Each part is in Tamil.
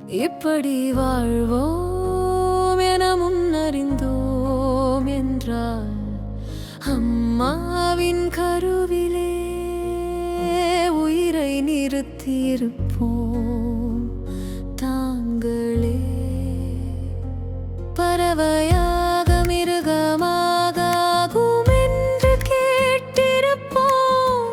இப்படி வாழ்வோம் என முன்னறிந்தோம் என்றால் அம்மாவின் கருவிலே உயிரை நிறுத்தியிருப்போம். தாங்களே பறவையாக மிருகமாக ஆகும் என்று கேட்டிருப்போம்.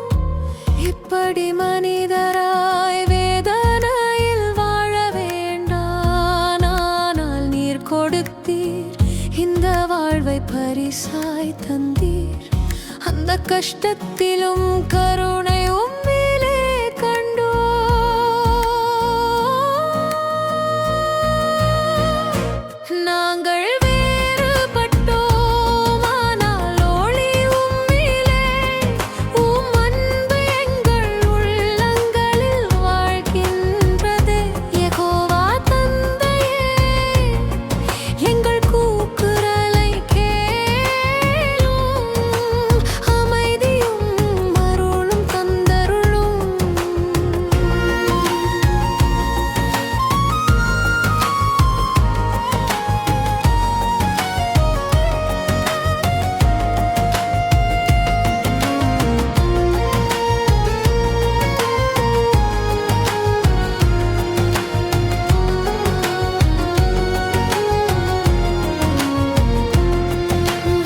இப்படி மனிதராய் வேதனையில் வாழ வேண்டாம். ஆனால் நீர் கொடுத்தீர், இந்த வாழ்வை பரிசாய் தந்தீர். அந்த கஷ்டத்திலும் கருணை உம்மிலே கண்டோ. நாங்கள் வேறுபட்டோம், ஆனால் ஒளி உம்மிலே. உம் அன்பு எங்கள் உள்ளங்களில் வாழ்கின்றதே. யெகோவா தந்தையே, எங்கள் கூக்குரலை கேளும். அமைதியும் அருளும் தந்தருளும்.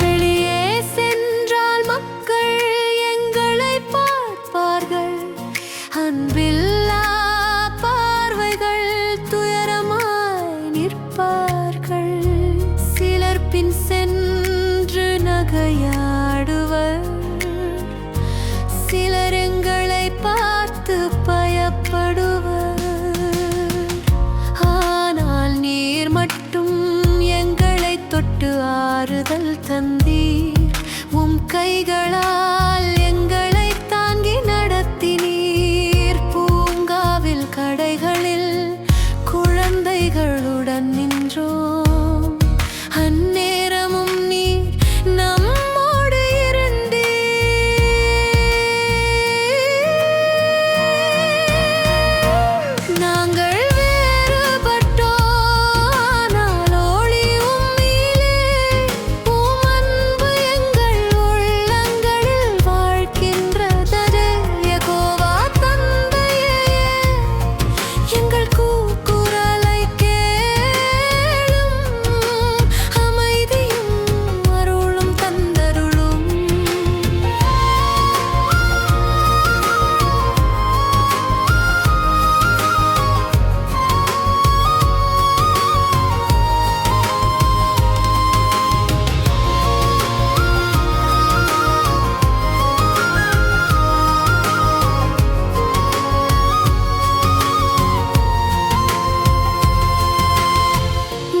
வெளியே சென்றால் மக்கள் எங்களை பார்ப்பார்கள். அன்பில்லா பார்வைகள் துயரமாய் நிற்பார்கள். சிலர் பின் சென்று நகையாடுவர். சிலர் எங்களை பார்த்து பயப்படுவர். ஆனால் நீர் மட்டும் எங்களை தொட்டு ஆறுதல் தந்தீர். உம் கைகளால் எங்களை தாங்கி நடத்தினீர். பூங்காவில் கடைகளில் குழந்தைகளுடன் நின்றோம். அந்நேரமும் நீர் நம்மோடு இருந்தீர். நாங்கள் வேறுபட்டோம், ஆனால் ஒளி உம்மிலே. உம் அன்பு எங்கள் உள்ளங்களில் வாழ்கின்றதே. யெகோவா தந்தையே, எங்கள் கூக்குரலை கேளும். அமைதியும் அருளும் தந்தருளும்.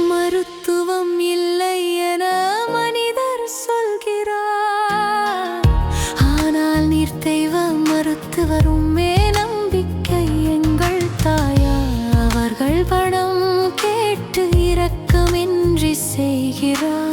மருத்துவம் இல்லை என மனிதர் சொல்கிறார். ஆனால் நீர் தெய்வ மருத்துவருமே. நம்பிக்கை எங்கள் தாயார். அவர்கள் பணம் கேட்டு இரக்கமின்றி செய்கிறார்.